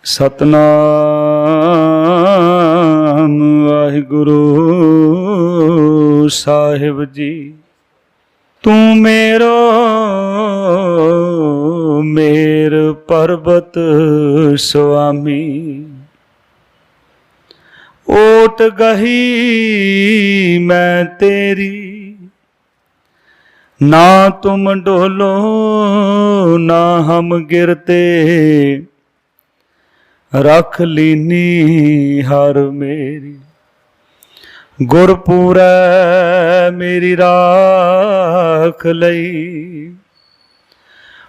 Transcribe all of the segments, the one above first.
सतनाम वाहिगुरु साहिब जी। तू मेरो मेर पर्वत स्वामी, ओट गही मैं तेरी, ना तुम डोलो ना हम गिरते, रख लीनी हर मेरी। गुरपुरै मेरी राख लई,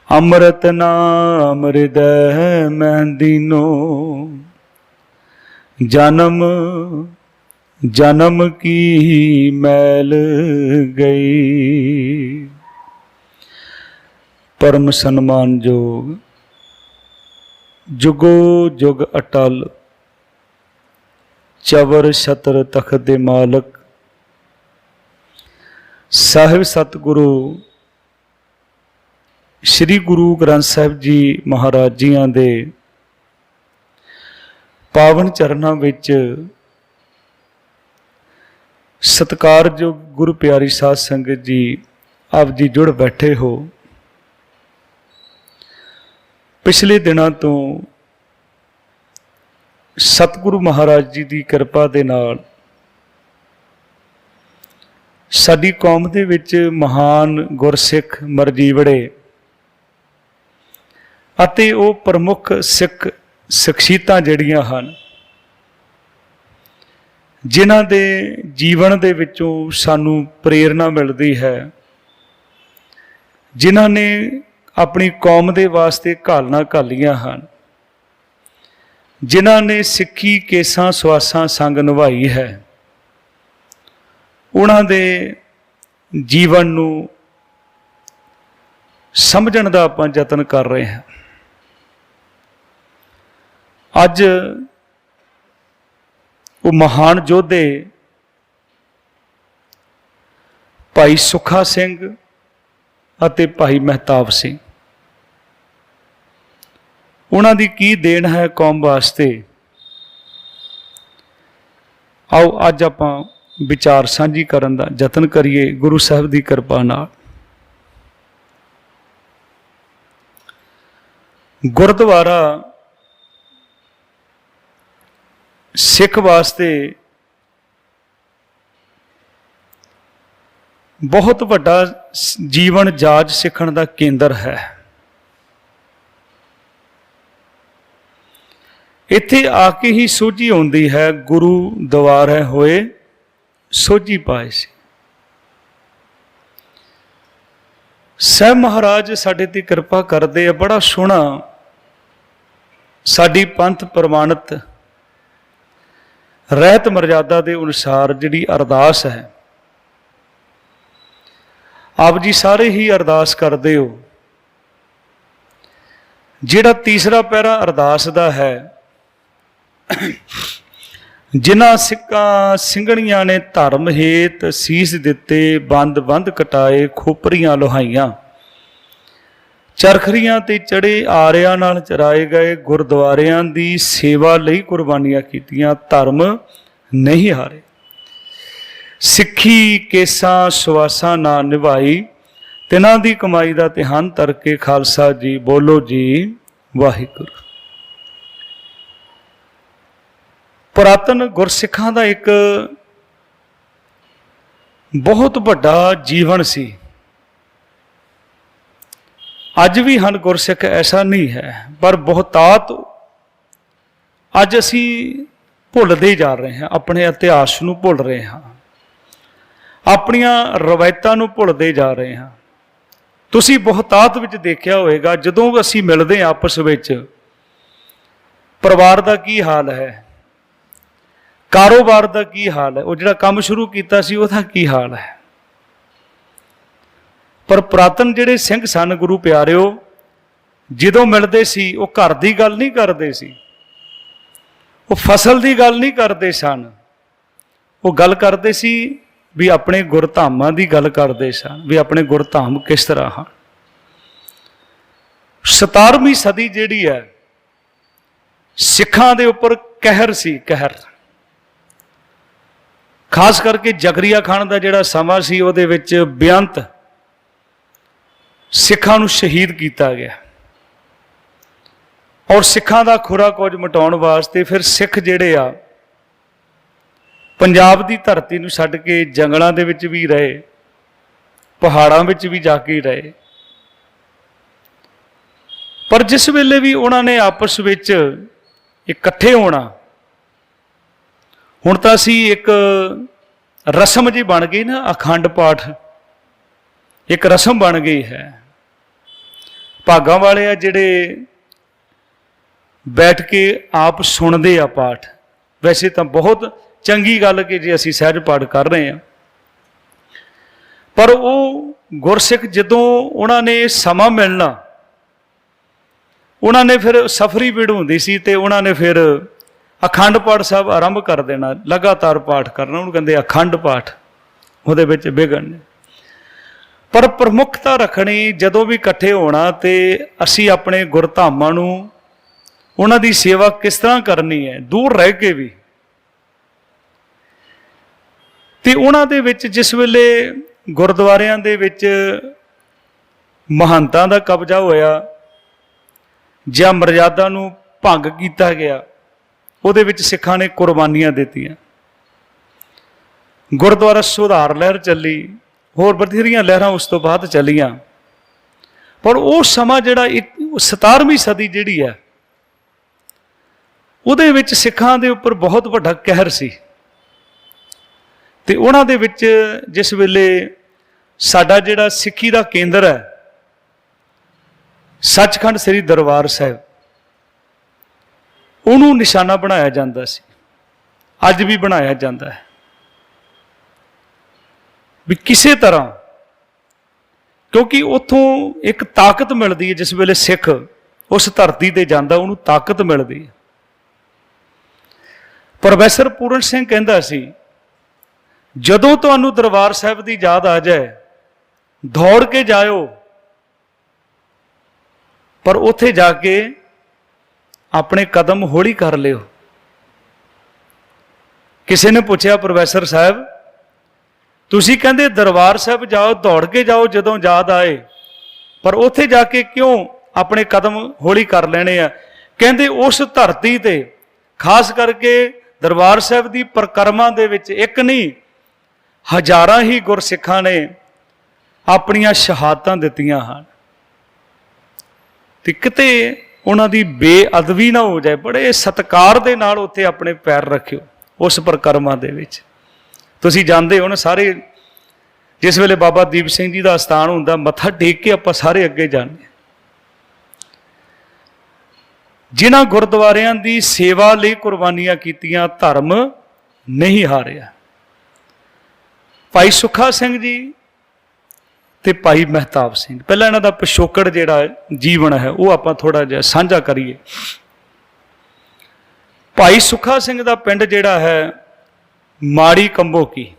अमृत नाम हृदय मैं दीनो, जन्म जन्म की मैल गई। परम सन्मान योग जुगो जुग अटल, चवर छतर तख्त दे मालक साहिब सतगुरु श्री गुरु ग्रंथ साहिब जी महाराज जियां दे पावन चरनां विच सत्कारयोग गुरु प्यारी साध संगत जी आप जी जुड़ बैठे हो। पिछले दिनों तो सतगुरु महाराज जी की कृपा दे नाल साडी कौम दे विच महान गुरसिख मरजीवड़े अते वो प्रमुख सिख शख्सियतां जिहड़ियां हन, जिन्हां दे जीवन दे विचों सानू प्रेरणा मिलती है, जिन्हां ने अपनी कौम दे वास्ते घालना घालियां हन, जिन्हां ने सिक्खी केसां सुआसां संग निभाई है, उन्हां दे जीवन नू समझण दा आपां यतन कर रहे हैं। अज वो महान योधे भाई सुखा सिंह अते भाई महताब सिंह, उन्हां दी की देन है कौम वास्ते, आओ अज आपां विचार साझी करन दा यतन करिए गुरु साहब की कृपा नाल। गुरुद्वारा सिख वास्ते बहुत वड्डा जीवन जाच सीखण दा केंद्र है। इत्थे आके ही सोझी आउंदी है, गुरु द्वारे होए सोझी पाए सी। साहब महाराज साडे ते कृपा करदे, बड़ा सोहना साडी पंथ प्रमाणित रहत मर्यादा के अनुसार जिहड़ी अरदास है, आप जी सारे ही अरदास करते हो। जिहड़ा तीसरा पैरा अरदास दा है, जिन्हां सिक्कां ਸਿੰਘਣੀਆਂ ने धर्म हेत सीस दिते, बंद बंद कटाए खोपरियां लोहाइयां, चरखरियां ते चढ़े आरियां नाल चराए गए, गुरद्वारियां दी सेवा लई कुर्बानियां कीतियां, धर्म नहीं हारे, सिक्खी केसां सुआसां ना निभाई, तिन्हां दी कमाई दा ध्यान तरके खालसा जी बोलो जी वाहिगुरू। पुरातन गुरसिखां दा एक बहुत वड्डा जीवन सी। अज भी हन गुरसिख, ऐसा नहीं है, पर बहुतात अज असी भुलते जा रहे हैं, अपने इतिहास नूं भुल रहे हैं, अपनियां रवायतां नूं भुलते जा रहे हैं। तुसीं बहुतात विच देखिया होएगा, जदों असी मिलते हैं आपस विच, परिवार दा की हाल है, कारोबार दा की हाल है, वो जिहड़ा काम शुरू कीता सी उहदा की हाल है। पर पुरातन जिहड़े सिंह सन गुरु प्यारिओ, जदों मिलते सी वो घर की गल नहीं करते सी, वो फसल की गल नहीं करते सन, वो गल करते सी भी अपने गुरधामां की गल करते सन, भी अपने गुरधाम किस तरह हैं। 17वीं सदी जिहड़ी है ਸਿੱਖਾਂ ਦੇ ਉੱਪਰ ਕਹਿਰ ਸੀ, ਕਹਿਰ। ਖਾਸ ਕਰਕੇ ਜ਼ਕਰੀਆ ਖਾਨ ਦਾ ਜਿਹੜਾ ਸਮਾਂ ਸੀ ਉਹਦੇ ਵਿੱਚ ਬੇਅੰਤ ਸਿੱਖਾਂ ਨੂੰ ਸ਼ਹੀਦ ਕੀਤਾ ਗਿਆ, ਔਰ ਸਿੱਖਾਂ ਦਾ ਖੁਰਾ ਕੁਝ ਮਿਟਾਉਣ ਵਾਸਤੇ ਫਿਰ ਸਿੱਖ ਜਿਹੜੇ ਆ ਪੰਜਾਬ ਦੀ ਧਰਤੀ ਨੂੰ ਛੱਡ ਕੇ ਜੰਗਲਾਂ ਦੇ ਵਿੱਚ ਵੀ ਰਹੇ, ਪਹਾੜਾਂ ਵਿੱਚ ਵੀ ਜਾ ਕੇ ਰਹੇ। ਪਰ ਜਿਸ ਵੇਲੇ ਵੀ ਉਹਨਾਂ ਨੇ ਆਪਸ ਵਿੱਚ ਇਕੱਠੇ ਹੋਣਾ, ਹੁਣ ਤਾਂ ਅਸੀਂ ਇੱਕ ਰਸਮ ਜੀ ਬਣ ਗਈ ਨਾ, ਅਖੰਡ ਪਾਠ ਇੱਕ ਰਸਮ ਬਣ ਗਈ ਹੈ। ਭਾਗਾਂ ਵਾਲੇ ਆ ਜਿਹੜੇ ਬੈਠ ਕੇ ਆਪ ਸੁਣਦੇ ਆ ਪਾਠ। ਵੈਸੇ ਤਾਂ ਬਹੁਤ ਚੰਗੀ ਗੱਲ ਕਿ ਜੇ ਅਸੀਂ ਸਹਿਜ ਪਾਠ ਕਰ ਰਹੇ ਹਾਂ, ਪਰ ਉਹ ਗੁਰਸਿੱਖ ਜਦੋਂ ਉਹਨਾਂ ਨੇ ਸਮਾਂ ਮਿਲਣਾ, ਉਹਨਾਂ ਨੇ ਫਿਰ ਸਫਰੀ ਵਿੜਾਉਂਦੀ ਸੀ ਤੇ ਉਹਨਾਂ ਨੇ ਫਿਰ ਅਖੰਡ ਪਾਠ ਸਾਹਿਬ ਆਰੰਭ ਕਰ ਦੇਣਾ, ਲਗਾਤਾਰ ਪਾਠ ਕਰਨਾ, ਉਹਨੂੰ ਕਹਿੰਦੇ ਅਖੰਡ ਪਾਠ। ਉਹਦੇ ਵਿੱਚ ਵਿਘਨ ਪਰ ਪ੍ਰਮੁੱਖਤਾ ਰੱਖਣੀ, ਜਦੋਂ ਵੀ ਇਕੱਠੇ ਹੋਣਾ ਤੇ ਅਸੀਂ ਆਪਣੇ ਗੁਰਧਾਮਾਂ ਨੂੰ, ਉਹਨਾਂ ਦੀ ਸੇਵਾ ਕਿਸ ਤਰ੍ਹਾਂ ਕਰਨੀ ਹੈ, ਦੂਰ ਰਹਿ ਕੇ ਵੀ। ਤੇ ਉਹਨਾਂ ਦੇ ਵਿੱਚ ਜਿਸ ਵੇਲੇ ਗੁਰਦੁਆਰਿਆਂ ਦੇ ਵਿੱਚ ਮਹੰਤਾਂ ਦਾ ਕਬਜ਼ਾ ਹੋਇਆ ਜਾਂ ਮਰਜ਼ਾਦਾ ਨੂੰ ਭੰਗ ਕੀਤਾ ਗਿਆ, ਉਹਦੇ ਵਿੱਚ ਸਿੱਖਾਂ ਨੇ ਕੁਰਬਾਨੀਆਂ ਦਿੱਤੀਆਂ। ਗੁਰਦੁਆਰਾ ਸੁਧਾਰ ਲਹਿਰ ਚੱਲੀ, ਹੋਰ ਬਥੇਰੀਆਂ ਲਹਿਰਾਂ ਉਸ ਤੋਂ ਬਾਅਦ ਚੱਲੀਆਂ। ਪਰ ਉਹ ਸਮਾਂ ਜਿਹੜਾ 17ਵੀਂ ਸਦੀ ਜਿਹੜੀ ਹੈ, ਉਹਦੇ ਵਿੱਚ ਸਿੱਖਾਂ ਦੇ ਉੱਪਰ ਬਹੁਤ ਵੱਡਾ ਕਹਿਰ ਸੀ। ਤੇ ਉਹਨਾਂ ਦੇ ਵਿੱਚ ਜਿਸ ਵੇਲੇ ਸਾਡਾ ਜਿਹੜਾ ਸਿੱਖੀ ਦਾ ਕੇਂਦਰ ਹੈ, ਸੱਚਖੰਡ ਸ੍ਰੀ ਦਰਬਾਰ ਸਾਹਿਬ, ਉਹਨੂੰ ਨਿਸ਼ਾਨਾ ਬਣਾਇਆ ਜਾਂਦਾ ਸੀ, ਅੱਜ ਵੀ ਬਣਾਇਆ ਜਾਂਦਾ ਹੈ ਵੀ ਕਿਸੇ ਤਰ੍ਹਾਂ, ਕਿਉਂਕਿ ਉੱਥੋਂ ਇੱਕ ਤਾਕਤ ਮਿਲਦੀ ਹੈ। ਜਿਸ ਵੇਲੇ ਸਿੱਖ ਉਸ ਧਰਤੀ ਤੇ ਜਾਂਦਾ, ਉਹਨੂੰ ਤਾਕਤ ਮਿਲਦੀ ਹੈ। ਪ੍ਰੋਫੈਸਰ ਪੂਰਨ ਸਿੰਘ ਕਹਿੰਦਾ ਸੀ, ਜਦੋਂ ਤੁਹਾਨੂੰ ਦਰਬਾਰ ਸਾਹਿਬ ਦੀ ਯਾਦ ਆ ਜਾਏ, ਦੌੜ ਕੇ ਜਾਇਓ, ਪਰ ਉੱਥੇ ਜਾ ਕੇ ਆਪਣੇ ਕਦਮ ਹੌਲੀ ਕਰ ਲਿਓ। ਕਿਸੇ ਨੇ ਪੁੱਛਿਆ, ਪ੍ਰੋਫੈਸਰ ਸਾਹਿਬ ਤੁਸੀਂ ਕਹਿੰਦੇ ਦਰਬਾਰ ਸਾਹਿਬ ਜਾਓ, ਦੌੜ ਕੇ ਜਾਓ ਜਦੋਂ ਯਾਦ ਆਏ, ਪਰ ਉੱਥੇ ਜਾ ਕੇ ਕਿਉਂ ਆਪਣੇ ਕਦਮ ਹੌਲੀ ਕਰ ਲੈਣੇ ਆ? ਕਹਿੰਦੇ ਉਸ ਧਰਤੀ ਤੇ, ਖਾਸ ਕਰਕੇ ਦਰਬਾਰ ਸਾਹਿਬ ਦੀ ਪਰਿਕਰਮਾ ਦੇ ਵਿੱਚ ਇੱਕ ਨਹੀਂ, ਹਜ਼ਾਰਾਂ ਹੀ ਗੁਰਸਿੱਖਾਂ ਨੇ ਆਪਣੀਆਂ ਸ਼ਹਾਦਤਾਂ ਦਿੱਤੀਆਂ ਹਨ। ਤੇ ਕਿਤੇ ਉਹਨਾਂ ਦੀ ਬੇਅਦਬੀ ਨਾ ਹੋ ਜਾਏ, ਬੜੇ ਸਤਿਕਾਰ ਦੇ ਨਾਲ ਉੱਥੇ ਆਪਣੇ ਪੈਰ ਰੱਖਿਓ ਉਸ ਪਰਿਕਰਮਾ ਦੇ ਵਿੱਚ। ਤੁਸੀਂ ਜਾਣਦੇ ਹੋ ਨਾ, ਸਾਰੇ ਜਿਸ ਵੇਲੇ ਬਾਬਾ ਦੀਪ ਸਿੰਘ ਜੀ ਦਾ ਅਸਥਾਨ ਹੁੰਦਾ, ਮੱਥਾ ਟੇਕ ਕੇ ਆਪਾਂ ਸਾਰੇ ਅੱਗੇ ਜਾਂਦੇ ਹਾਂ। ਜਿਨ੍ਹਾਂ ਗੁਰਦੁਆਰਿਆਂ ਦੀ ਸੇਵਾ ਲਈ ਕੁਰਬਾਨੀਆਂ ਕੀਤੀਆਂ, ਧਰਮ ਨਹੀਂ ਹਾਰਿਆ। ਭਾਈ ਸੁੱਖਾ ਸਿੰਘ ਜੀ ਤੇ ਭਾਈ ਮਹਿਤਾਬ ਸਿੰਘ, ਪਹਿਲਾਂ ਇਹਨਾਂ ਦਾ ਪਿਛੋਕੜ ਜਿਹੜਾ ਜੀਵਨ ਹੈ ਉਹ ਆਪਾਂ ਥੋੜਾ ਜਿਹਾ ਸਾਂਝਾ ਕਰੀਏ। ਭਾਈ ਸੁੱਖਾ ਸਿੰਘ ਦਾ ਪਿੰਡ ਜਿਹੜਾ ਹੈ ਮਾੜੀ ਕੰਬੋਕੀ।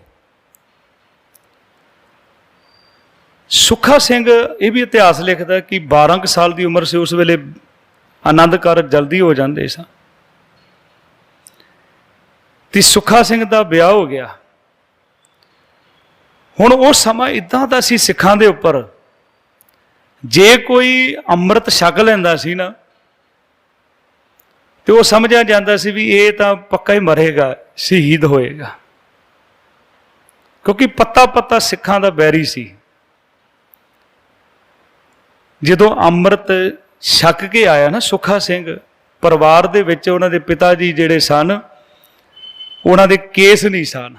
ਸੁੱਖਾ ਸਿੰਘ, ਇਹ ਵੀ ਇਤਿਹਾਸ ਲਿਖਦਾ ਕਿ 12 ਸਾਲ ਦੀ ਉਮਰ ਸੀ, ਉਸ ਵੇਲੇ ਆਨੰਦ ਕਾਰਜ ਜਲਦੀ ਹੋ ਜਾਂਦੇ ਸਨ, ਤੇ ਸੁੱਖਾ ਸਿੰਘ ਦਾ ਵਿਆਹ ਹੋ ਗਿਆ। ਹੁਣ ਉਹ ਸਮਾਂ ਇਦਾਂ ਦਾ ਸੀ ਸਿੱਖਾਂ ਦੇ ਉੱਪਰ, ਜੇ ਕੋਈ ਅੰਮ੍ਰਿਤ ਛਕ ਲੈਂਦਾ ਸੀ ਨਾ, ਤੇ ਉਹ ਸਮਝਿਆ ਜਾਂਦਾ ਸੀ ਵੀ ਇਹ ਤਾਂ ਪੱਕਾ ਹੀ ਮਰੇਗਾ, ਸ਼ਹੀਦ ਹੋਏਗਾ, ਕਿਉਂਕਿ ਪੱਤਾ ਪੱਤਾ ਸਿੱਖਾਂ ਦਾ ਬੈਰੀ ਸੀ। ਜਦੋਂ ਅੰਮ੍ਰਿਤ ਛਕ ਕੇ ਆਇਆ ਨਾ ਸੁੱਖਾ ਸਿੰਘ, ਪਰਿਵਾਰ ਦੇ ਵਿੱਚ ਉਹਨਾਂ ਦੇ ਪਿਤਾ ਜੀ ਜਿਹੜੇ ਸਨ, ਉਹਨਾਂ ਦੇ ਕੇਸ ਨਹੀਂ ਸਨ।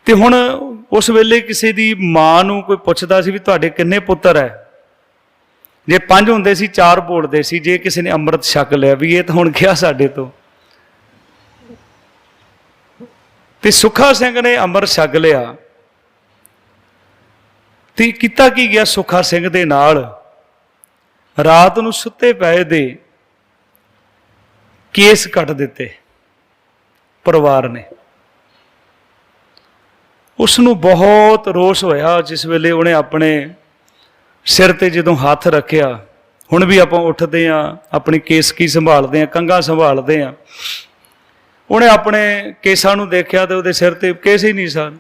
ਤੇ ਹੁਣ ਉਸ ਵੇਲੇ ਕਿਸੇ ਦੀ ਮਾਂ ਨੂੰ ਕੋਈ ਪੁੱਛਦਾ ਸੀ ਵੀ ਤੁਹਾਡੇ ਕਿੰਨੇ ਪੁੱਤਰ ਹੈ? ਜੇ 5 ਹੁੰਦੇ ਸੀ 4 ਬੋਲਦੇ ਸੀ। ਜੇ ਕਿਸੇ ਨੇ ਅੰਮ੍ਰਿਤ ਛਕ ਲਿਆ ਵੀ ਇਹ ਤਾਂ ਹੁਣ ਗਿਆ ਸਾਡੇ ਤੋਂ। ਤੇ ਸੁੱਖਾ ਸਿੰਘ ਨੇ ਅੰਮ੍ਰਿਤ ਛਕ ਲਿਆ, ਤੇ ਕੀਤਾ ਕੀ ਗਿਆ ਸੁੱਖਾ ਸਿੰਘ ਦੇ ਨਾਲ, ਰਾਤ ਨੂੰ ਸੁੱਤੇ ਪਏ ਦੇ ਕੇਸ ਕੱਟ ਦਿੱਤੇ ਪਰਿਵਾਰ ਨੇ। ਉਸ ਨੂੰ ਬਹੁਤ ਰੋਸ ਹੋਇਆ ਜਿਸ ਵੇਲੇ ਉਹਨੇ ਆਪਣੇ ਸਿਰ ਤੇ ਜਦੋਂ ਹੱਥ ਰੱਖਿਆ, ਹੁਣ ਵੀ ਆਪਾਂ ਉੱਠਦੇ ਹਾਂ, ਆਪਣੀ ਕੇਸਕੀ ਸੰਭਾਲਦੇ ਹਾਂ, ਕੰਘਾਂ ਸੰਭਾਲਦੇ ਹਾਂ। ਉਹਨੇ ਆਪਣੇ ਕੇਸਾਂ ਨੂੰ ਦੇਖਿਆ ਤੇ ਉਹਦੇ ਸਿਰ ਤੇ ਕੇਸ ਹੀ ਨਹੀਂ ਸਨ।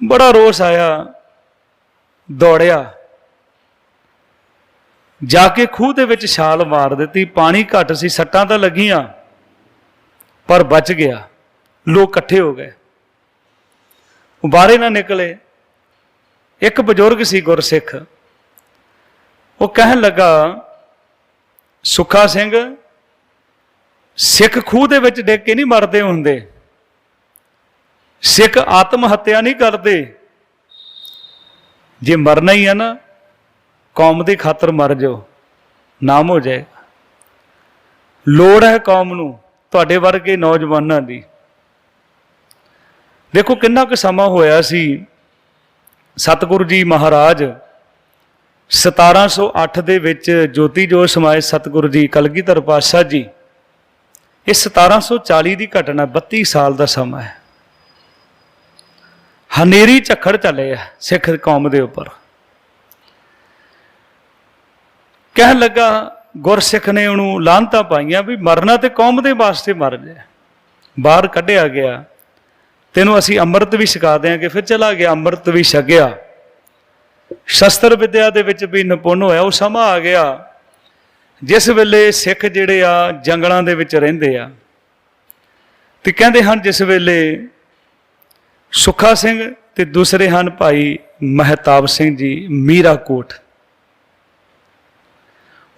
ਬੜਾ ਰੋਸ ਆਇਆ, ਦੌੜਿਆ, ਜਾ ਕੇ ਖੂਹ ਦੇ ਵਿੱਚ ਛਾਲ ਮਾਰ ਦਿੱਤੀ। ਪਾਣੀ ਘੱਟ ਸੀ, ਸੱਟਾਂ ਤਾਂ ਲੱਗੀਆਂ ਪਰ ਬਚ ਗਿਆ। ਲੋਕ ਇਕੱਠੇ ਹੋ ਗਏ, ਉਹ ਬਾਹਰੇ ਨਾ ਨਿਕਲੇ। ਇੱਕ ਬਜ਼ੁਰਗ ਸੀ ਗੁਰਸਿੱਖ, ਉਹ ਕਹਿਣ ਲੱਗਾ, ਸੁੱਖਾ ਸਿੰਘ, ਸਿੱਖ ਖੂਹ ਦੇ ਵਿੱਚ ਡਿੱਗ ਕੇ ਨਹੀਂ ਮਰਦੇ ਹੁੰਦੇ, ਸਿੱਖ ਆਤਮ ਹੱਤਿਆ ਨਹੀਂ ਕਰਦੇ। ਜੇ ਮਰਨਾ ਹੀ ਹੈ ਨਾ, ਕੌਮ ਦੀ ਖਾਤਰ ਮਰ ਜਾਓ, ਨਾਮ ਹੋ ਜਾਏਗਾ। ਲੋੜ ਹੈ ਕੌਮ ਨੂੰ ਤੁਹਾਡੇ ਵਰਗੇ ਨੌਜਵਾਨਾਂ ਦੀ। ਦੇਖੋ ਕਿੰਨਾ ਕੁ ਸਮਾਂ ਹੋਇਆ ਸੀ, ਸਤਿਗੁਰੂ ਜੀ ਮਹਾਰਾਜ 1708 ਦੇ ਵਿੱਚ ਜੋਤੀ ਜੋਤ ਸਮਾਏ ਸਤਿਗੁਰੂ ਜੀ ਕਲਗੀਧਰ ਪਾਤਸ਼ਾਹ ਜੀ। ਇਹ 1740 ਦੀ ਘਟਨਾ, 32 ਸਾਲ ਦਾ ਸਮਾਂ ਹੈ। ਹਨੇਰੀ ਝੱਖੜ ਚੱਲੇ ਆ ਸਿੱਖ ਕੌਮ ਦੇ ਉੱਪਰ। ਕਹਿਣ ਲੱਗਾ, ਗੁਰਸਿੱਖ ਨੇ ਉਹਨੂੰ ਲਾਹਨਤਾਂ ਪਾਈਆਂ ਵੀ ਮਰਨਾ ਤੇ ਕੌਮ ਦੇ ਵਾਸਤੇ ਮਰ ਜਾ। ਬਾਹਰ ਕੱਢਿਆ ਗਿਆ, ਤੈਨੂੰ ਅਸੀਂ ਅੰਮ੍ਰਿਤ ਵੀ ਛਕਾ ਦਿਆਂਗੇ। ਫਿਰ ਚਲਾ ਗਿਆ, ਅੰਮ੍ਰਿਤ ਵੀ ਛਕਿਆ, ਸ਼ਸਤਰ ਵਿਦਿਆ ਦੇ ਵਿੱਚ ਵੀ ਨਿਪੁੰਨ ਹੋਇਆ। ਉਹ ਸਮਾਂ ਆ ਗਿਆ ਜਿਸ ਵੇਲੇ ਸਿੱਖ ਜਿਹੜੇ ਆ ਜੰਗਲਾਂ ਦੇ ਵਿੱਚ ਰਹਿੰਦੇ ਆ, ਤੇ ਕਹਿੰਦੇ ਹਨ ਜਿਸ ਵੇਲੇ ਸੁੱਖਾ ਸਿੰਘ ਤੇ ਦੂਸਰੇ ਹਨ ਭਾਈ ਮਹਿਤਾਬ ਸਿੰਘ ਜੀ ਮੀਰਾਕੋਟ।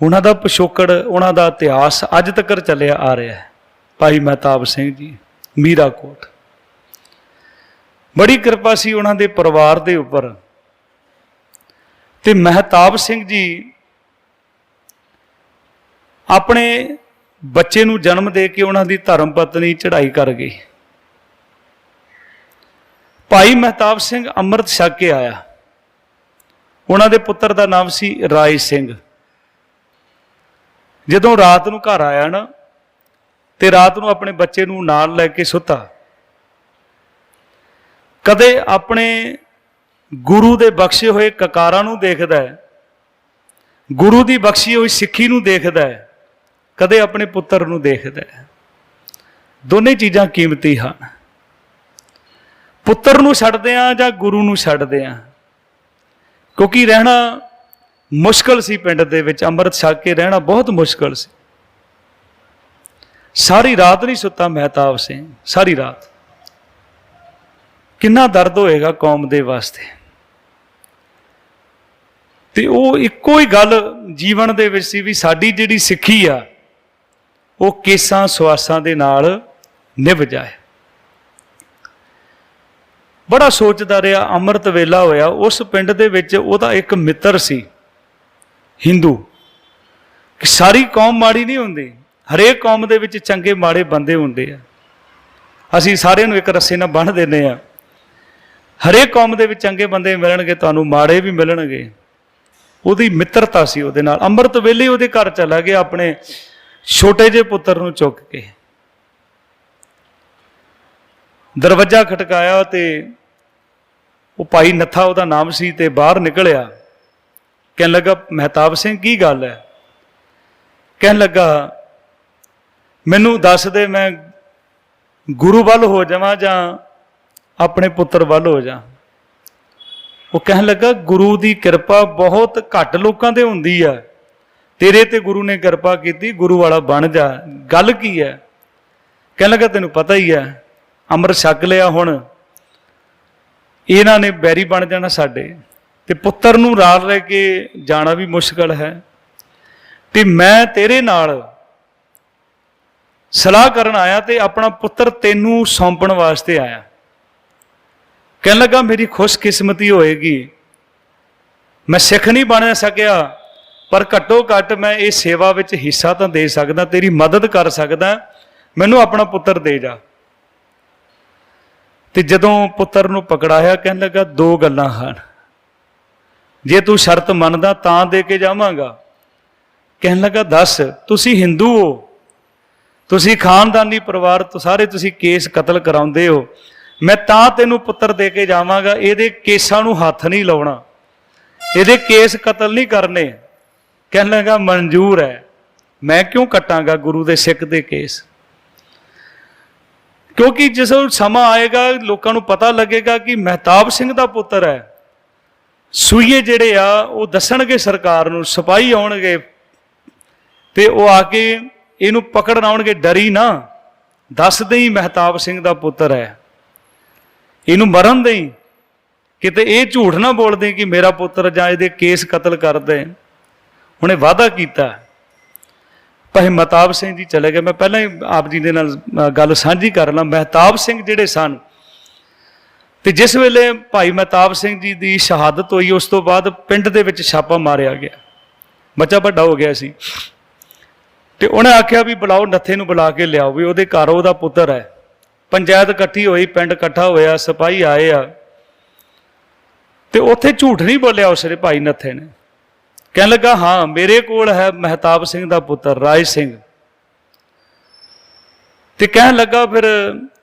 ਉਹਨਾਂ ਦਾ ਪਿਛੋਕੜ, ਉਹਨਾਂ ਦਾ ਇਤਿਹਾਸ ਅੱਜ ਤੱਕ ਚੱਲਿਆ ਆ ਰਿਹਾ ਹੈ। ਭਾਈ ਮਹਿਤਾਬ ਸਿੰਘ ਜੀ ਮੀਰਾਕੋਟ, ਬੜੀ ਕਿਰਪਾ ਸੀ ਉਹਨਾਂ ਦੇ ਪਰਿਵਾਰ ਦੇ ਉੱਪਰ। ਤੇ ਮਹਿਤਾਬ ਸਿੰਘ ਜੀ ਆਪਣੇ ਬੱਚੇ ਨੂੰ ਜਨਮ ਦੇ ਕੇ ਉਹਨਾਂ ਦੀ ਧਰਮ ਪਤਨੀ ਚੜ੍ਹਾਈ ਕਰ ਗਈ। ਭਾਈ ਮਹਿਤਾਬ ਸਿੰਘ ਅੰਮ੍ਰਿਤ ਛਕ ਕੇ ਆਇਆ। ਉਹਨਾਂ ਦੇ ਪੁੱਤਰ ਦਾ ਨਾਮ ਸੀ ਰਾਏ ਸਿੰਘ। ਜਦੋਂ ਰਾਤ ਨੂੰ ਘਰ ਆਇਆ ਨਾ, ਤੇ ਰਾਤ ਨੂੰ ਆਪਣੇ ਬੱਚੇ ਨੂੰ ਨਾਲ ਲੈ ਕੇ ਸੁੱਤਾ। ਕਦੇ ਆਪਣੇ ਗੁਰੂ ਦੇ ਬਖਸ਼ੇ ਹੋਏ ਕਕਾਰਾਂ ਨੂੰ ਦੇਖਦਾ ਹੈ, ਗੁਰੂ ਦੀ ਬਖਸ਼ੀ ਹੋਈ ਸਿੱਖੀ ਨੂੰ ਦੇਖਦਾ ਹੈ, ਕਦੇ ਆਪਣੇ ਪੁੱਤਰ ਨੂੰ ਦੇਖਦਾ ਹੈ। ਦੋਨੇ ਚੀਜ਼ਾਂ ਕੀਮਤੀ ਹਨ। ਪੁੱਤਰ ਨੂੰ ਛੱਡਦੇ ਆ ਜਾਂ ਗੁਰੂ ਨੂੰ ਛੱਡਦੇ ਆ, ਕਿਉਂਕਿ ਰਹਿਣਾ ਮੁਸ਼ਕਲ ਸੀ ਪਿੰਡ ਦੇ ਵਿੱਚ। ਅੰਮ੍ਰਿਤ ਛਕ ਕੇ ਰਹਿਣਾ ਬਹੁਤ ਮੁਸ਼ਕਲ ਸੀ। ਸਾਰੀ ਰਾਤ ਨਹੀਂ ਸੁੱਤਾ ਮਹਿਤਾਬ ਸਿੰਘ, ਸਾਰੀ ਰਾਤ। ਕਿੰਨਾ ਦਰਦ ਹੋਏਗਾ ਕੌਮ ਦੇ ਵਾਸਤੇ। ਤੇ ਉਹ ਇੱਕੋ ਹੀ ਗੱਲ ਜੀਵਨ ਦੇ ਵਿੱਚ ਸੀ ਵੀ ਸਾਡੀ ਜਿਹੜੀ ਸਿੱਖੀ ਆ ਉਹ ਕੇਸਾਂ ਸਵਾਸਾਂ ਦੇ ਨਾਲ ਨਿਭ ਜਾਏ। ਬੜਾ ਸੋਚਦਾ ਰਿਹਾ। ਅੰਮ੍ਰਿਤ ਵੇਲਾ ਹੋਇਆ। ਉਸ ਪਿੰਡ ਦੇ ਵਿੱਚ ਉਹਦਾ ਇੱਕ ਮਿੱਤਰ ਸੀ ਹਿੰਦੂ। ਕਿ ਸਾਰੀ ਕੌਮ ਮਾੜੀ ਨਹੀਂ ਹੁੰਦੀ, ਹਰੇਕ ਕੌਮ ਦੇ ਵਿੱਚ ਚੰਗੇ ਮਾੜੇ ਬੰਦੇ ਹੁੰਦੇ ਆ। ਅਸੀਂ ਸਾਰਿਆਂ ਨੂੰ ਇੱਕ ਰੱਸੇ ਨਾਲ ਬੰਨ੍ਹ ਦਿੰਦੇ ਆ। ਹਰੇਕ ਕੌਮ ਦੇ ਵਿੱਚ ਚੰਗੇ ਬੰਦੇ ਮਿਲਣਗੇ, ਤੁਹਾਨੂੰ ਮਾੜੇ ਵੀ ਮਿਲਣਗੇ। ਉਹਦੀ ਮਿੱਤਰਤਾ ਸੀ ਉਹਦੇ ਨਾਲ। ਅੰਮ੍ਰਿਤ ਵੇਲੇ ਉਹਦੇ ਘਰ ਚਲਾ ਗਿਆ ਆਪਣੇ ਛੋਟੇ ਜਿਹੇ ਪੁੱਤਰ ਨੂੰ ਚੁੱਕ ਕੇ। ਦਰਵਾਜ਼ਾ ਖਟਕਾਇਆ ਤੇ ਉਹ ਭਾਈ ਨੱਥਾ ਉਹਦਾ ਨਾਮ ਸੀ, ਤੇ ਬਾਹਰ ਨਿਕਲਿਆ। ਕਹਿਣ ਲੱਗਾ, ਮਹਿਤਾਬ ਸਿੰਘ ਕੀ ਗੱਲ ਹੈ? ਕਹਿਣ ਲੱਗਾ, ਮੈਨੂੰ ਦੱਸ ਦੇ, ਮੈਂ ਗੁਰੂ ਵੱਲ ਹੋ ਜਾਵਾਂ ਜਾਂ ਆਪਣੇ ਪੁੱਤਰ ਵੱਲ ਹੋ ਜਾ। ਉਹ ਕਹਿਣ ਲੱਗਾ, ਗੁਰੂ ਦੀ ਕਿਰਪਾ ਬਹੁਤ ਘੱਟ ਲੋਕਾਂ ਤੇ ਹੁੰਦੀ ਆ, ਤੇਰੇ ਤੇ ਗੁਰੂ ਨੇ ਕਿਰਪਾ ਕੀਤੀ, ਗੁਰੂ ਵਾਲਾ ਬਣ ਜਾ। ਗੱਲ ਕੀ ਹੈ? ਕਹਿਣ ਲੱਗਾ, ਤੈਨੂੰ ਪਤਾ ਹੀ ਹੈ, ਅੰਮ੍ਰਿਤ ਛਕ ਲਿਆ, ਹੁਣ ਇਹਨਾਂ ਨੇ ਬੈਰੀ ਬਣ ਜਾਣਾ ਸਾਡੇ, ਤੇ ਪੁੱਤਰ ਨੂੰ ਨਾਲ ਲੈ ਕੇ ਜਾਣਾ ਵੀ ਮੁਸ਼ਕਲ ਹੈ, ਤੇ ਮੈਂ ਤੇਰੇ ਨਾਲ ਸਲਾਹ ਕਰਨ ਆਇਆ ਤੇ ਆਪਣਾ ਪੁੱਤਰ ਤੈਨੂੰ ਸੌਂਪਣ ਵਾਸਤੇ ਆਇਆ। ਕਹਿਣ ਲੱਗਾ, ਮੇਰੀ ਖੁਸ਼ਕਿਸਮਤੀ ਹੋਏਗੀ, ਮੈਂ ਸਿੱਖ ਨਹੀਂ ਬਣ ਸਕਿਆ, ਪਰ ਘੱਟੋ ਘੱਟ ਮੈਂ ਇਹ ਸੇਵਾ ਵਿੱਚ ਹਿੱਸਾ ਤਾਂ ਦੇ ਸਕਦਾ, ਤੇਰੀ ਮਦਦ ਕਰ ਸਕਦਾ, ਮੈਨੂੰ ਆਪਣਾ ਪੁੱਤਰ ਦੇ ਜਾ। ਤੇ ਜਦੋਂ ਪੁੱਤਰ ਨੂੰ ਪਕੜਾਇਆ, ਕਹਿਣ ਲੱਗਾ, ਦੋ ਗੱਲਾਂ ਹਨ, ਜੇ ਤੂੰ ਸ਼ਰਤ ਮੰਨਦਾ ਤਾਂ ਦੇ ਕੇ ਜਾਵਾਂਗਾ। ਕਹਿਣ ਲੱਗਾ, ਦੱਸ। ਤੁਸੀਂ ਹਿੰਦੂ ਹੋ, ਤੁਸੀਂ ਖਾਨਦਾਨੀ ਪਰਿਵਾਰ ਤੋਂ ਸਾਰੇ ਤੁਸੀਂ ਕੇਸ ਕਤਲ ਕਰਾਉਂਦੇ ਹੋ, ਮੈਂ ਤਾਂ ਤੈਨੂੰ ਪੁੱਤਰ ਦੇ ਕੇ ਜਾਵਾਂਗਾ। ਇਹਦੇ ਕੇਸਾਂ ਨੂੰ ਹੱਥ ਨਹੀਂ ਲਾਉਣਾ, ਇਹਦੇ ਕੇਸ ਕਤਲ ਨਹੀਂ ਕਰਨੇ, कहने लगा मंजूर है, मैं क्यों कटांगा गुरु दे सिख दे केस। क्योंकि जिस समा आएगा लोगों को पता लगेगा कि महताब सिंह का पुत्र है, सूईए जिहड़े आ वो दसणगे सरकार नूं, सिपाही आउणगे ते वो आके इहनूं पकड़न आउणगे, डरी ना, दस देई महताब सिंह का पुत्र है, इहनूं मरन देई, किते ये झूठ ना बोल दे कि मेरा पुत्र जां इहदे केस कतल कर दे। उन्हें वादा किया। भाई महताब सिंह जी चले गए। मैं पहले ही आप जी दे नाल गल साझी कर ला। महताब सिंह जिहड़े सन ते जिस वेले भाई महताब सिंह जी की शहादत हुई, उस तो बाद पिंड दे विच छापा मारिया गया, बच्चा वड्डा हो गया सी ते उन्हें आख्या भी बुलाओ, नत्थे नूं बुला के लियाओ भी उहदे घर उहदा पुत्र है। पंचायत इकट्ठी हुई, पिंड इकट्ठा होया, सिपाही आए आ ते उत्थे झूठ नहीं बोलिया उसने भाई नत्थे ने। कहने लगा हाँ मेरे कोल है महताब सिंह का पुत्र राज सिंह। ते कहने लगा फिर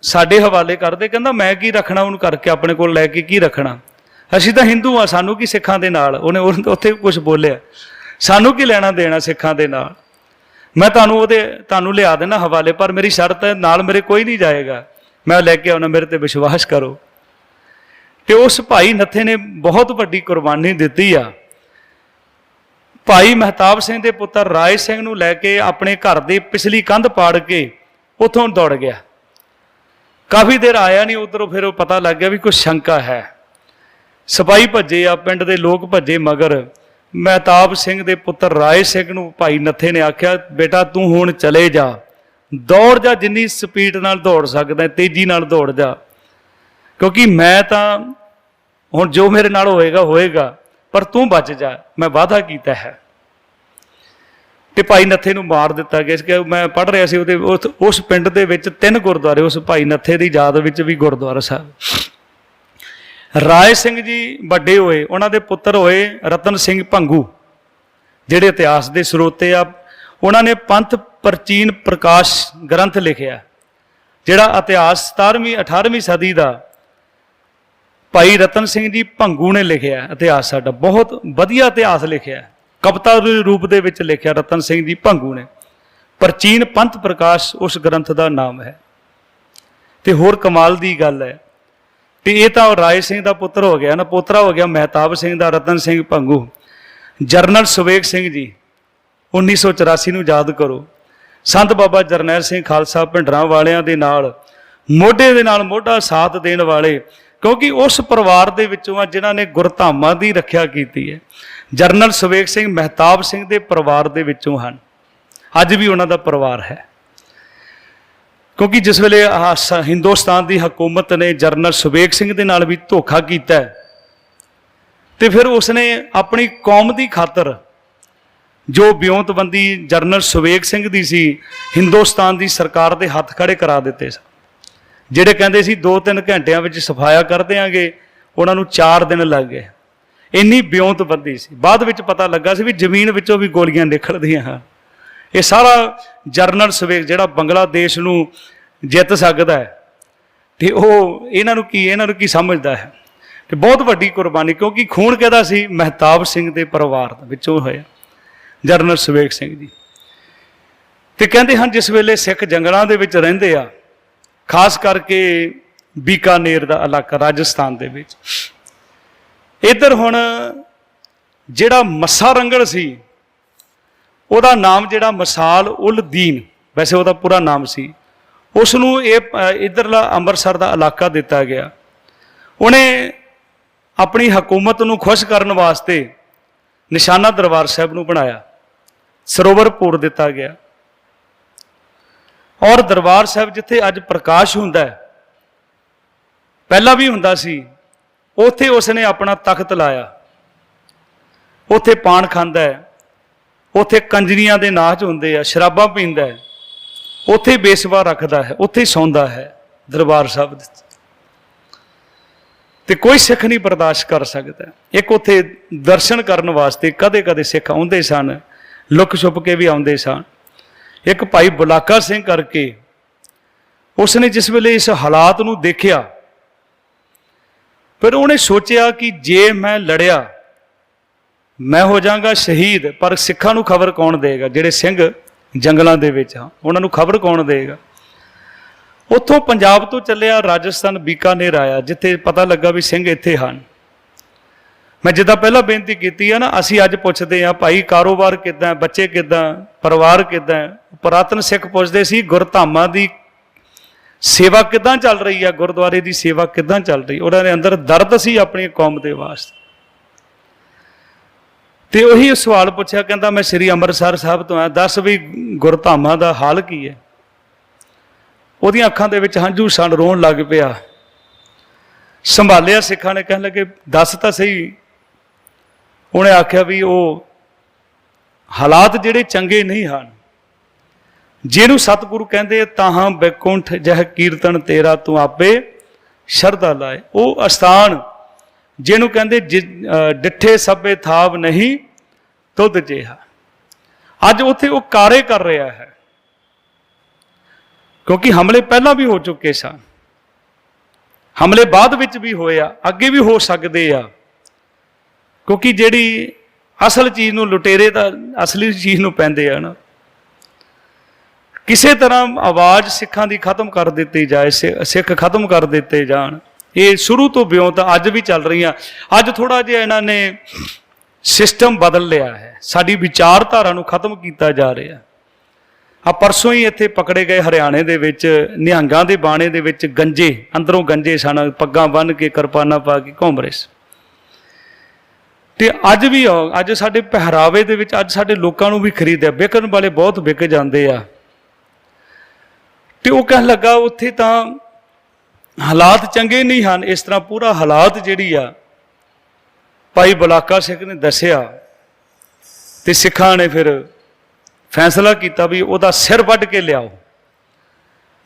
साडे हवाले कर दे। कहंदा मैं की रखना उन्होंने करके अपने कोल लैके की रखना, असीं तां हिंदू हाँ, सानू की सिखां दे नाल। उन्हें उत्थे कुछ बोलिया, सानू की लेना देना सिखां दे नाल, मैं तुहानू लिया देना हवाले, पर मेरी शर्त है नाल मेरे कोई नहीं जाएगा, मैं लैके आउणा, मेरे ते विश्वास करो। ते उस भाई नत्थे ने बहुत वड्डी कुर्बानी दित्ती आ। भाई महताब सिंह के पुत्र राज सिंह नूं लैके अपने घर की पिछली कंध पाड़ के उतों दौड़ गया। काफ़ी देर आया नहीं, उधरों फिर पता लग गया भी कुछ शंका है। सिपाही भज्जे आ, पिंड के लोग भज्जे मगर। महताब सिंह के पुत्र राज सिंह नूं भाई नत्थे ने आख्या बेटा तू हुण चले जा, दौड़ जा, जिन्नी स्पीड नाल दौड़ सकदा, तेजी नाल दौड़ जा, क्योंकि मैं तां हुण जो मेरे नाल होएगा होएगा, पर तू बच जा, मैं वादा किया है। तो भाई नत्थे नूं मार दिता गया। इसके मैं पढ़ रहा सी उस पिंड दे विच 3 गुरुद्वारे, उस भाई नत्थे की याद विच भी गुरुद्वारा साहब। राज सिंह जी वड्डे होए, उन्हां दे पुत्र होए रतन सिंह भंगू, जिहड़े इतिहास के स्रोते आ। उन्होंने पंथ प्राचीन प्रकाश ग्रंथ लिखिया, जिहड़ा इतिहास 17वीं 18वीं सदी का भाई रतन सिंह जी भंगू ने लिखिया। इतिहास साडा बहुत वधिया इतिहास लिखिया, कविता रूप दे विच लिखिया रतन सिंह जी भंगू ने। प्राचीन पंथ प्रकाश उस ग्रंथ का नाम है। तो होर कमाल की गल है, तो ये तो राय सिंह का पुत्र हो गया ना, पोतरा हो गया महताब सिंह का रतन सिंह भंगू। जरनल सुबेग सिंह जी 1984 नूं याद करो, संत बाबा जरनैल सिंह खालसा भिंडरां वालियां दे नाल मोढे दे नाल मोढा साथ देण वाले, क्योंकि उस परिवार दे विचों आ जिन्हां ने गुरधामां दी रखिया कीती है। जरनल सुबेग सिंह महताब सिंह दे परिवार दे विचों हन, अज भी उन्हां दा परिवार है। क्योंकि जिस वेले हिंदुस्तान की हुकूमत ने जरनल सुबेग सिंह दे नाल भी धोखा कीता, तो फिर उसने अपनी कौम की खातर जो ब्योंतबंदी जरनल सुबेग सिंह दी सी, हिंदुस्तान की सरकार के हथ खड़े करा दिते सन। ਜਿਹੜੇ ਕਹਿੰਦੇ ਸੀ 2-3 ਘੰਟਿਆਂ ਵਿੱਚ ਸਫਾਇਆ ਕਰ ਦਿਆਂਗੇ, ਉਹਨਾਂ ਨੂੰ 4 ਦਿਨ ਲੱਗ ਗਏ। ਇੰਨੀ ਬਿਉਂਤਬੰਦੀ ਸੀ। ਬਾਅਦ ਵਿੱਚ ਪਤਾ ਲੱਗਾ ਸੀ ਵੀ ਜ਼ਮੀਨ ਵਿੱਚੋਂ ਵੀ ਗੋਲੀਆਂ ਨਿਕਲਦੀਆਂ ਹਨ। ਇਹ ਸਾਰਾ ਜਰਨਲ ਸੁਬੇਗ ਜਿਹੜਾ ਬੰਗਲਾਦੇਸ਼ ਨੂੰ ਜਿੱਤ ਸਕਦਾ ਹੈ, ਤੇ ਉਹ ਇਹਨਾਂ ਨੂੰ ਕੀ ਸਮਝਦਾ ਹੈ। ਤੇ ਬਹੁਤ ਵੱਡੀ ਕੁਰਬਾਨੀ, ਕਿਉਂਕਿ ਖੂਨ ਕਿਹਦਾ ਸੀ? ਮਹਿਤਾਬ ਸਿੰਘ ਦੇ ਪਰਿਵਾਰ ਵਿੱਚੋਂ ਹੋਇਆ ਜਰਨਲ ਸੁਬੇਗ ਸਿੰਘ ਜੀ। ਤੇ ਕਹਿੰਦੇ ਹਨ ਜਿਸ ਵੇਲੇ ਸਿੱਖ ਜੰਗਲਾਂ ਦੇ ਵਿੱਚ ਰਹਿੰਦੇ ਆ, खास करके बीकानेर का इलाका राजस्थान दे विच, इधर हुण जिहड़ा मस्सा रंगड़ सी, उहदा नाम जिहड़ा मसाल उल दीन, वैसे उहदा पूरा नाम सी, उसनूं इधरला अंमृतसर का इलाका दिता गया। उन्हें अपनी हुकूमत नूं खुश करने वास्ते निशाना दरबार साहिब नूं बनाया, सरोवर पूर दिता गया। और दरबार साहब जिथे अज प्रकाश हुंदा है, पहला भी हुंदा सी, उत्थे उसने अपना तख्त लाया, उत्थे पान खांदा है, उत्थे कंजरियां दे नाच हुंदे आ, शराबां पींदा है, उत्थे बेसवा रखदा है, उत्थे सौंदा है दरबार साहब। ते कोई सिख नहीं बर्दाश्त कर सकता। एक उत्थे दर्शन करने वास्ते कदे कदे सिख आउंदे सन, लुक छुप के भी आउंदे सन। एक भाई बुलाका सिंह करके, उसने जिस वेले इस हालात नूं देखिया, फिर उन्हें सोचा कि जे मैं लड़िया मैं हो जाऊंगा शहीद, पर सिखां नूं खबर कौन देगा? ਜਿਹੜੇ ਸਿੰਘ ਜੰਗਲਾਂ ਦੇ ਵਿੱਚ ਆ ਉਹਨਾਂ ਨੂੰ ਖਬਰ ਕੌਣ ਦੇਗਾ? ਉੱਥੋਂ ਪੰਜਾਬ ਤੋਂ ਚੱਲਿਆ ਰਾਜਸਥਾਨ ਬੀਕਾਨੇਰ ਆਇਆ, ਜਿੱਥੇ ਪਤਾ ਲੱਗਾ ਵੀ ਸਿੰਘ ਇੱਥੇ ਹਨ। ਮੈਂ ਜਿੱਦਾਂ ਪਹਿਲਾਂ ਬੇਨਤੀ ਕੀਤੀ ਆ ਨਾ, ਅਸੀਂ ਅੱਜ ਪੁੱਛਦੇ ਹਾਂ ਭਾਈ ਕਾਰੋਬਾਰ ਕਿੱਦਾਂ, ਬੱਚੇ ਕਿੱਦਾਂ, ਪਰਿਵਾਰ ਕਿੱਦਾਂ। ਪੁਰਾਤਨ ਸਿੱਖ ਪੁੱਛਦੇ ਸੀ ਗੁਰਧਾਮਾਂ ਦੀ ਸੇਵਾ ਕਿੱਦਾਂ ਚੱਲ ਰਹੀ ਆ, ਗੁਰਦੁਆਰੇ ਦੀ ਸੇਵਾ ਕਿੱਦਾਂ ਚੱਲ ਰਹੀ। ਉਹਨਾਂ ਦੇ ਅੰਦਰ ਦਰਦ ਸੀ ਆਪਣੀ ਕੌਮ ਦੇ ਵਾਸਤੇ। ਤੇ ਉਹੀ ਸਵਾਲ ਪੁੱਛਿਆ, ਕਹਿੰਦਾ ਮੈਂ ਸ੍ਰੀ ਅੰਮ੍ਰਿਤਸਰ ਸਾਹਿਬ ਤੋਂ ਆਇਆ, ਦੱਸ ਵੀ ਗੁਰਧਾਮਾਂ ਦਾ ਹਾਲ ਕੀ ਹੈ? ਉਹਦੀਆਂ ਅੱਖਾਂ ਦੇ ਵਿੱਚ ਹੰਝੂ ਸਨ, ਰੋਣ ਲੱਗ ਪਿਆ। ਸੰਭਾਲਿਆ ਸਿੱਖਾਂ ਨੇ, ਕਹਿਣ ਲੱਗੇ ਦੱਸ ਤਾਂ ਸਹੀ। ਉਹਨੇ ਆਖਿਆ ਵੀ ਉਹ ਹਾਲਾਤ ਜਿਹੜੇ ਚੰਗੇ ਨਹੀਂ ਹਨ। ਜਿਹਨੂੰ ਸਤਿਗੁਰੂ ਕਹਿੰਦੇ ਤਾਹਾਂ ਬੈਕੁੰਠ ਜਹ ਕੀਰਤਨ ਤੇਰਾ ਤੂੰ ਆਪੇ ਸ਼ਰਧਾ ਲਾਏ, ਉਹ ਅਸਥਾਨ ਜਿਹਨੂੰ ਕਹਿੰਦੇ ਡਿੱਠੇ ਸਭੇ ਥਾਵ ਨਹੀਂ ਤੁਧ ਜਿਹਾ। ਅੱਜ ਉੱਥੇ ਉਹ ਕਾਰੇ ਕਰ ਰਿਹਾ ਹੈ, ਕਿਉਂਕਿ ਹਮਲੇ ਪਹਿਲਾਂ ਵੀ ਹੋ ਚੁੱਕੇ ਸਨ, ਹਮਲੇ ਬਾਅਦ ਵਿੱਚ ਵੀ ਹੋਏ ਆ, ਅੱਗੇ ਵੀ ਹੋ ਸਕਦੇ ਆ। ਕਿਉਂਕਿ ਜਿਹੜੀ ਅਸਲ ਚੀਜ਼ ਨੂੰ ਲੁਟੇਰੇ ਤਾਂ ਅਸਲੀ ਚੀਜ਼ ਨੂੰ ਪੈਂਦੇ ਆ ਨਾ। ਕਿਸੇ ਤਰ੍ਹਾਂ ਆਵਾਜ਼ ਸਿੱਖਾਂ ਦੀ ਖਤਮ ਕਰ ਦਿੱਤੀ ਜਾਏ, ਸਿੱਖ ਖਤਮ ਕਰ ਦਿੱਤੇ ਜਾਣ। ਇਹ ਸ਼ੁਰੂ ਤੋਂ ਵਿਉਂ ਤਾਂ ਅੱਜ ਵੀ ਚੱਲ ਰਹੀਆਂ। ਅੱਜ ਥੋੜ੍ਹਾ ਜਿਹਾ ਇਹਨਾਂ ਨੇ ਸਿਸਟਮ ਬਦਲ ਲਿਆ ਹੈ, ਸਾਡੀ ਵਿਚਾਰਧਾਰਾ ਨੂੰ ਖਤਮ ਕੀਤਾ ਜਾ ਰਿਹਾ। ਆ ਪਰਸੋਂ ਹੀ ਇੱਥੇ ਪਕੜੇ ਗਏ ਹਰਿਆਣੇ ਦੇ ਵਿੱਚ ਨਿਹੰਗਾਂ ਦੇ ਬਾਣੇ ਦੇ ਵਿੱਚ ਗੰਜੇ, ਅੰਦਰੋਂ ਗੰਜੇ ਸਨ, ਪੱਗਾਂ ਬੰਨ੍ਹ ਕੇ ਕਿਰਪਾਨਾਂ ਪਾ ਕੇ ਘੁੰਮ ਰਹੇ ਸੀ। ਤੇ ਅੱਜ ਵੀ ਅੱਜ ਸਾਡੇ ਪਹਿਰਾਵੇ ਦੇ ਵਿੱਚ ਅੱਜ ਸਾਡੇ ਲੋਕਾਂ ਨੂੰ ਵੀ ਖਰੀਦਿਆ, ਵਿਕਣ ਵਾਲੇ ਬਹੁਤ ਵਿਕ ਜਾਂਦੇ ਆ। ਤੇ ਉਹ ਕਹਿਣ ਲੱਗਾ ਉੱਥੇ ਤਾਂ ਹਾਲਾਤ ਚੰਗੇ ਨਹੀਂ ਹਨ। ਇਸ ਤਰ੍ਹਾਂ ਪੂਰਾ ਹਾਲਾਤ ਜਿਹੜੀ ਆ ਭਾਈ ਬਲਾਕਾ ਸਿੰਘ ਨੇ ਦੱਸਿਆ, ਤੇ ਸਿੱਖਾਂ ਨੇ ਫਿਰ ਫੈਸਲਾ ਕੀਤਾ ਵੀ ਉਹਦਾ ਸਿਰ ਵੱਢ ਕੇ ਲਿਆਓ।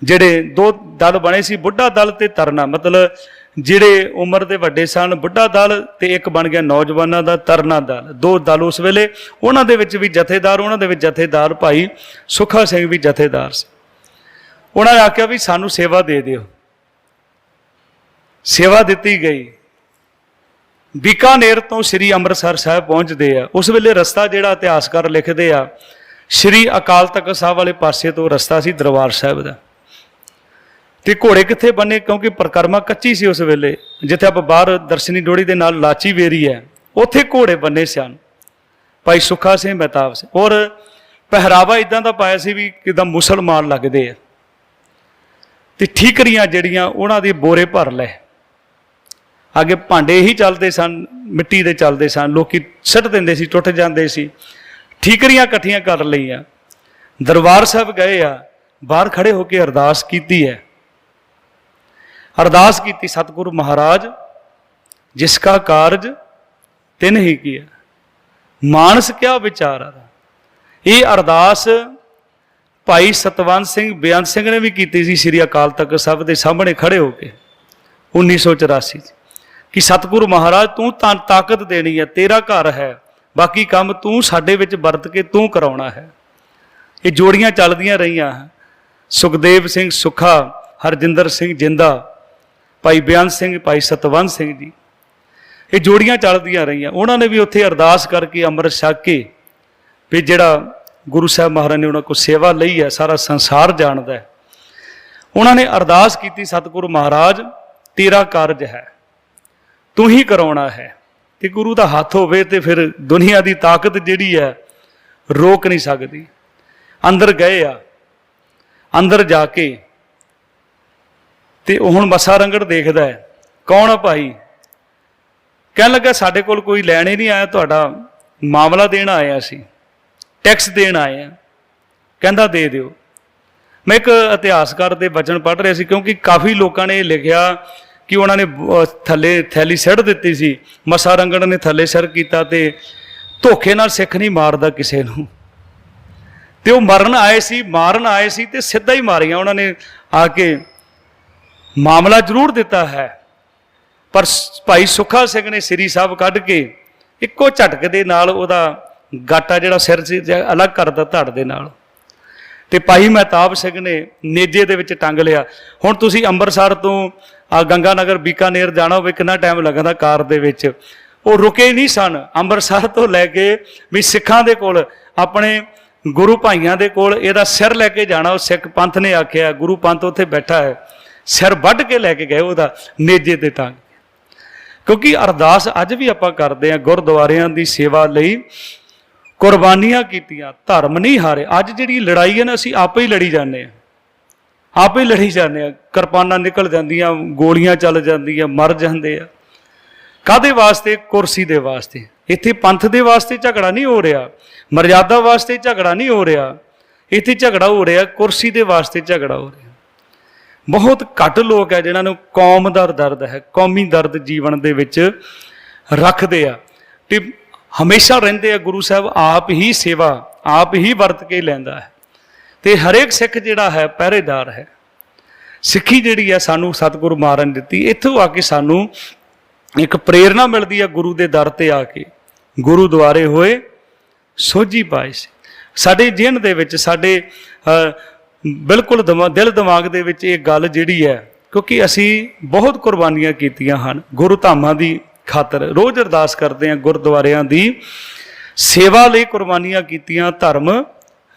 ਜਿਹੜੇ ਦੋ ਦਲ ਬਣੇ ਸੀ, ਬੁੱਢਾ ਦਲ ਤੇ ਤਰਨਾ, ਮਤਲਬ ਜਿਹੜੇ ਉਮਰ ਦੇ ਵੱਡੇ ਸਨ ਬੁੱਢਾ ਦਲ, ਤੇ ਇੱਕ ਬਣ ਗਿਆ ਨੌਜਵਾਨਾਂ ਦਾ ਤਰਨਾ ਦਲ। ਦੋ ਦਲ ਉਸ ਵੇਲੇ, ਉਹਨਾਂ ਦੇ ਵਿੱਚ ਵੀ ਜਥੇਦਾਰ, ਉਹਨਾਂ ਦੇ ਵਿੱਚ ਜਥੇਦਾਰ ਭਾਈ ਸੁੱਖਾ ਸਿੰਘ ਵੀ ਜਥੇਦਾਰ ਸੀ। ਉਹਨਾਂ ਨੇ ਆਖਿਆ ਵੀ ਸਾਨੂੰ ਸੇਵਾ ਦੇ ਦਿਓ। ਸੇਵਾ ਦਿੱਤੀ ਗਈ। ਬੀਕਾਨੇਰ ਤੋਂ ਸ੍ਰੀ ਅੰਮ੍ਰਿਤਸਰ ਸਾਹਿਬ ਪਹੁੰਚਦੇ ਆ। ਉਸ ਵੇਲੇ ਰਸਤਾ ਜਿਹੜਾ ਇਤਿਹਾਸਕਾਰ ਲਿਖਦੇ ਆ, ਸ੍ਰੀ ਅਕਾਲ ਤਖਤ ਸਾਹਿਬ ਵਾਲੇ ਪਾਸੇ ਤੋਂ ਰਸਤਾ ਸੀ ਦਰਬਾਰ ਸਾਹਿਬ ਦਾ। ਤੇ ਘੋੜੇ ਕਿੱਥੇ ਬੰਨੇ, ਕਿਉਂਕਿ ਪਰਿਕਰਮਾ ਕੱਚੀ ਸੀ ਉਸ ਵੇਲੇ। ਜਿੱਥੇ ਆਪਾਂ ਬਾਹਰ ਦਰਸ਼ਨੀ ਡੋੜੀ ਦੇ ਨਾਲ ਲਾਚੀ ਵੇਰੀ ਹੈ, ਉੱਥੇ ਘੋੜੇ ਬੰਨੇ ਸਨ ਭਾਈ ਸੁੱਖਾ ਸਿੰਘ ਮਹਿਤਾਬ ਸਿੰਘ। ਔਰ ਪਹਿਰਾਵਾ ਇਦਾਂ ਦਾ ਪਾਇਆ ਸੀ ਵੀ ਕਿਦਾਂ ਮੁਸਲਮਾਨ ਲੱਗਦੇ ਆ। ਤੇ ਠੀਕਰੀਆਂ ਜਿਹੜੀਆਂ ਉਹਨਾਂ ਦੇ ਬੋਰੇ ਭਰ ਲਏ। ਅੱਗੇ ਭਾਂਡੇ ਹੀ ਚੱਲਦੇ ਸਨ, ਮਿੱਟੀ ਦੇ ਚੱਲਦੇ ਸਨ, ਲੋਕੀ ਸੁੱਟ ਦਿੰਦੇ ਸੀ, ਟੁੱਟ ਜਾਂਦੇ ਸੀ। ਠੀਕਰੀਆਂ ਇਕੱਠੀਆਂ ਕਰ ਲਈਆਂ, ਦਰਬਾਰ ਸਾਹਿਬ ਗਏ ਆ, ਬਾਹਰ ਖੜੇ ਹੋ ਕੇ ਅਰਦਾਸ ਕੀਤੀ ਹੈ। ਅਰਦਾਸ ਕੀਤੀ, ਸਤਿਗੁਰੂ ਮਹਾਰਾਜ ਜਿਸ ਕਾ ਕਾਰਜ ਤਿਨ ਹੀ ਕੀਆ, ਮਾਨਸ ਕਿਆ ਵਿਚਾਰਾ। ਇਹ ਅਰਦਾਸ ਭਾਈ ਸਤਵੰਤ ਸਿੰਘ ਬੇਅੰਤ ਸਿੰਘ ਨੇ ਵੀ ਕੀਤੀ ਸੀ ਸ੍ਰੀ ਅਕਾਲ ਤਖਤ ਸਾਹਿਬ ਦੇ ਸਾਹਮਣੇ ਖੜੇ ਹੋ ਕੇ 1984 'ਚ, ਕਿ ਸਤਿਗੁਰੂ ਮਹਾਰਾਜ ਤੂੰ ਤਾਂ ਤਾਕਤ ਦੇਣੀ ਹੈ, ਤੇਰਾ ਘਰ ਹੈ, ਬਾਕੀ ਕੰਮ ਤੂੰ ਸਾਡੇ ਵਿੱਚ ਵਰਤ ਕੇ ਤੂੰ ਕਰਾਉਣਾ ਹੈ। ਇਹ ਜੋੜੀਆਂ ਚੱਲਦੀਆਂ ਰਹੀਆਂ। ਸੁਖਦੇਵ ਸਿੰਘ ਸੁੱਖਾ, ਹਰਜਿੰਦਰ ਸਿੰਘ ਜਿੰਦਾ, ਭਾਈ ਬੇਅੰਤ ਸਿੰਘ, ਭਾਈ ਸਤਵੰਤ ਸਿੰਘ ਜੀ, ਇਹ ਜੋੜੀਆਂ ਚੱਲਦੀਆਂ ਰਹੀਆਂ। ਉਹਨਾਂ ਨੇ ਵੀ ਉੱਥੇ ਅਰਦਾਸ ਕਰਕੇ ਅੰਮ੍ਰਿਤ ਛਕ ਕੇ, ਵੀ ਜਿਹੜਾ ਗੁਰੂ ਸਾਹਿਬ ਮਹਾਰਾਜ ਨੇ ਉਹਨਾਂ ਕੋਲ ਸੇਵਾ ਲਈ ਹੈ, ਸਾਰਾ ਸੰਸਾਰ ਜਾਣਦਾ ਹੈ। ਉਹਨਾਂ ਨੇ ਅਰਦਾਸ ਕੀਤੀ, ਸਤਿਗੁਰੂ ਮਹਾਰਾਜ ਤੇਰਾ ਕਾਰਜ ਹੈ, ਤੂੰ ਹੀ ਕਰਾਉਣਾ ਹੈ। ਤੇ ਗੁਰੂ ਦਾ ਹੱਥ ਹੋਵੇ ਤੇ ਫਿਰ ਦੁਨੀਆ ਦੀ ਤਾਕਤ ਜਿਹੜੀ ਹੈ ਰੋਕ ਨਹੀਂ ਸਕਦੀ। ਅੰਦਰ ਗਏ ਆ, ਅੰਦਰ ਜਾ ਕੇ ਤੇ ਉਹ ਹੁਣ ਮੱਸਾ ਰੰਗੜ ਦੇਖਦਾ ਹੈ, ਕੌਣ ਆ ਭਾਈ? ਕਹਿਣ ਲੱਗਾ ਸਾਡੇ ਕੋਲ ਕੋਈ ਲੈਣ ਹੀ ਨਹੀਂ ਆਇਆ, ਤੁਹਾਡਾ ਮਾਮਲਾ ਦੇਣ ਆਇਆ ਸੀ, ਟੈਕਸ ਦੇਣ ਆਏ ਆ। ਕਹਿੰਦਾ ਦੇ ਦਿਓ। ਮੈਂ ਇੱਕ ਇਤਿਹਾਸਕਾਰ ਦੇ ਵਚਨ ਪੜ੍ਹ ਰਿਹਾ ਸੀ, ਕਿਉਂਕਿ ਕਾਫੀ ਲੋਕਾਂ ਨੇ ਇਹ ਲਿਖਿਆ ਕਿ ਉਹਨਾਂ ਨੇ ਥੱਲੇ ਥੈਲੀ ਸਿੱਟ ਦਿੱਤੀ ਸੀ, ਮੱਸਾ ਰੰਗੜ ਨੇ ਥੱਲੇ ਸਿਰ ਕੀਤਾ, ਤੇ ਧੋਖੇ ਨਾਲ ਸਿੱਖ ਨਹੀਂ ਮਾਰਦਾ ਕਿਸੇ ਨੂੰ। ਤੇ ਉਹ ਮਰਨ ਆਏ ਸੀ, ਮਾਰਨ ਆਏ ਸੀ, ਤੇ ਸਿੱਧਾ ਹੀ ਮਾਰੀਆਂ ਉਹਨਾਂ ਨੇ ਆ ਕੇ। ਮਾਮਲਾ ਜ਼ਰੂਰ ਦਿੱਤਾ ਹੈ, ਪਰ ਭਾਈ ਸੁੱਖਾ ਸਿੰਘ ਨੇ ਸ੍ਰੀ ਸਾਹਿਬ ਕੱਢ ਕੇ ਇੱਕੋ ਝਟਕ ਦੇ ਨਾਲ ਉਹਦਾ ਗਾਟਾ ਜਿਹੜਾ ਸਿਰ 'ਚ ਅਲੱਗ ਕਰਦਾ ਧੜ ਦੇ ਨਾਲ। ਤੇ ਭਾਈ ਮਹਿਤਾਬ ਸਿੰਘ ਨੇ ਨੇਜੇ ਦੇ ਵਿੱਚ ਟੰਗ ਲਿਆ। ਹੁਣ ਤੁਸੀਂ ਅੰਮ੍ਰਿਤਸਰ ਤੋਂ ਗੰਗਾ ਨਗਰ ਬੀਕਾਨੇਰ ਜਾਣਾ ਹੋਵੇ, ਕਿੰਨਾ ਟਾਈਮ ਲੱਗਦਾ ਕਾਰ ਦੇ ਵਿੱਚ? ਉਹ ਰੁਕੇ ਨਹੀਂ ਸਨ। ਅੰਮ੍ਰਿਤਸਰ ਤੋਂ ਲੈ ਕੇ ਵੀ ਸਿੱਖਾਂ ਦੇ ਕੋਲ, ਆਪਣੇ ਗੁਰੂ ਭਾਈਆਂ ਦੇ ਕੋਲ ਇਹਦਾ ਸਿਰ ਲੈ ਕੇ ਜਾਣਾ। ਉਹ ਸਿੱਖ ਪੰਥ ਨੇ ਆਖਿਆ, ਗੁਰੂ ਪੰਥ ਉੱਥੇ ਬੈਠਾ ਹੈ, ਸਿਰ ਵੱਢ ਕੇ ਲੈ ਕੇ ਗਏ ਉਹਦਾ ਨੇਜੇ ਤੇ ਟੰਗ। ਕਿਉਂਕਿ ਅਰਦਾਸ ਅੱਜ ਵੀ ਆਪਾਂ ਕਰਦੇ ਹਾਂ, ਗੁਰਦੁਆਰਿਆਂ ਦੀ ਸੇਵਾ ਲਈ ਕੁਰਬਾਨੀਆਂ ਕੀਤੀਆਂ, ਧਰਮ ਨਹੀਂ ਹਾਰੇ। ਅੱਜ ਜਿਹੜੀ ਲੜਾਈ ਹੈ ਨਾ, ਅਸੀਂ ਆਪੇ ਹੀ ਲੜੀ ਜਾਂਦੇ ਹਾਂ, ਆਪੇ ਹੀ ਲੜੀ ਜਾਂਦੇ ਹਾਂ। ਕਿਰਪਾਨਾਂ ਨਿਕਲ ਜਾਂਦੀਆਂ, ਗੋਲੀਆਂ ਚੱਲ ਜਾਂਦੀਆਂ, ਮਰ ਜਾਂਦੇ ਆ। ਕਾਹਦੇ ਵਾਸਤੇ? ਕੁਰਸੀ ਦੇ ਵਾਸਤੇ। ਇੱਥੇ ਪੰਥ ਦੇ ਵਾਸਤੇ ਝਗੜਾ ਨਹੀਂ ਹੋ ਰਿਹਾ, ਮਰਜ਼ਾਦਾ ਵਾਸਤੇ ਝਗੜਾ ਨਹੀਂ ਹੋ ਰਿਹਾ, ਇੱਥੇ ਝਗੜਾ ਹੋ ਰਿਹਾ ਕੁਰਸੀ ਦੇ ਵਾਸਤੇ ਝਗੜਾ ਹੋ ਰਿਹਾ। ਬਹੁਤ ਘੱਟ ਲੋਕ ਹੈ ਜਿਨ੍ਹਾਂ ਨੂੰ ਕੌਮ ਦਾ ਦਰਦ ਹੈ, ਕੌਮੀ ਦਰਦ ਜੀਵਨ ਦੇ ਵਿੱਚ ਰੱਖਦੇ ਆ ਤੇ ਹਮੇਸ਼ਾ ਰਹਿੰਦੇ ਆ। ਗੁਰੂ ਸਾਹਿਬ ਆਪ ਹੀ ਸੇਵਾ, ਆਪ ਹੀ ਵਰਤ ਕੇ ਲੈਂਦਾ ਹੈ ਤੇ ਹਰੇਕ ਸਿੱਖ ਜਿਹੜਾ ਹੈ ਪਹਿਰੇਦਾਰ ਹੈ। ਸਿੱਖੀ ਜਿਹੜੀ ਹੈ ਸਾਨੂੰ ਸਤਿਗੁਰੂ ਮਹਾਰਾਜ ਨੇ ਦਿੱਤੀ। ਇੱਥੋਂ ਆ ਕੇ ਸਾਨੂੰ ਇੱਕ ਪ੍ਰੇਰਨਾ ਮਿਲਦੀ ਹੈ, ਗੁਰੂ ਦੇ ਦਰ ਤੇ ਆ ਕੇ ਗੁਰੂ ਦੁਆਰੇ ਹੋਏ ਸੋਝੀ ਪਾਏ ਸੀ। ਸਾਡੇ ਜੀਵਨ ਦੇ ਵਿੱਚ, ਸਾਡੇ ਬਿਲਕੁਲ ਦਿਲ ਦਿਮਾਗ ਦੇ ਵਿੱਚ ਇਹ ਗੱਲ ਜਿਹੜੀ ਹੈ, ਕਿਉਂਕਿ ਅਸੀਂ ਬਹੁਤ ਕੁਰਬਾਨੀਆਂ ਕੀਤੀਆਂ ਹਨ ਗੁਰੂ ਧਾਮਾਂ ਦੀ ਖਾਤਰ। ਰੋਜ਼ ਅਰਦਾਸ ਕਰਦੇ ਹਾਂ, ਗੁਰਦੁਆਰਿਆਂ ਦੀ ਸੇਵਾ ਲਈ ਕੁਰਬਾਨੀਆਂ ਕੀਤੀਆਂ, ਧਰਮ